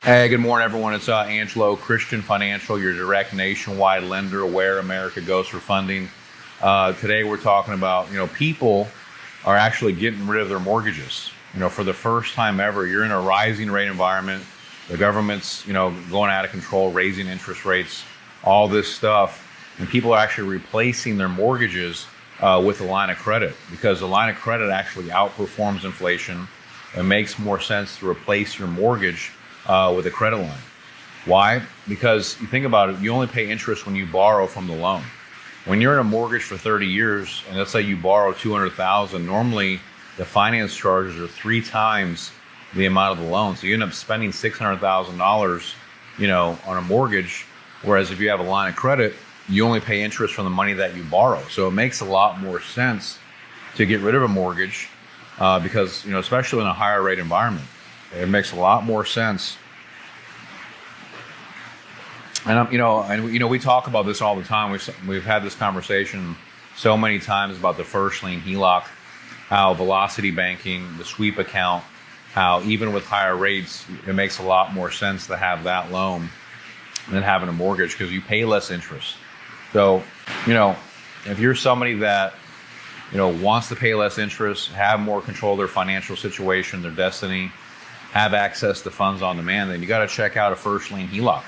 Hey, good morning, everyone. It's Angelo Christian Financial, your direct nationwide lender where America goes for funding. Today, we're talking about, people are actually getting rid of their mortgages. For the first time ever, you're in a rising rate environment. The government's, going out of control, raising interest rates, all this stuff. And people are actually replacing their mortgages with a line of credit because the line of credit actually outperforms inflation. It makes more sense to replace your mortgage with a credit line. Why? Because you think about it, you only pay interest when you borrow from the loan. When you're in a mortgage for 30 years, and let's say you borrow $200,000, normally the finance charges are 3 times the amount of the loan. So you end up spending $600,000, on a mortgage. Whereas if you have a line of credit, you only pay interest from the money that you borrow. So it makes a lot more sense to get rid of a mortgage because, especially in a higher rate environment. It makes a lot more sense. And we talk about this all the time. We've had this conversation so many times about the first lien HELOC, how velocity banking, the sweep account, how even with higher rates, it makes a lot more sense to have that loan than having a mortgage because you pay less interest. So, if you're somebody that wants to pay less interest, have more control of their financial situation, their destiny, have access to funds on demand, then you got to check out a first lien HELOC.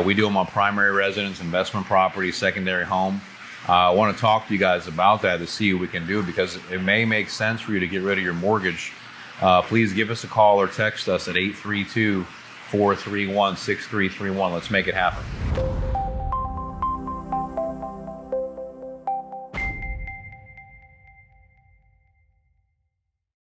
We do them on primary residence, investment property, secondary home. I want to talk to you guys about that to see what we can do because it may make sense for you to get rid of your mortgage. Please give us a call or text us at 832-431-6331. Let's make it happen.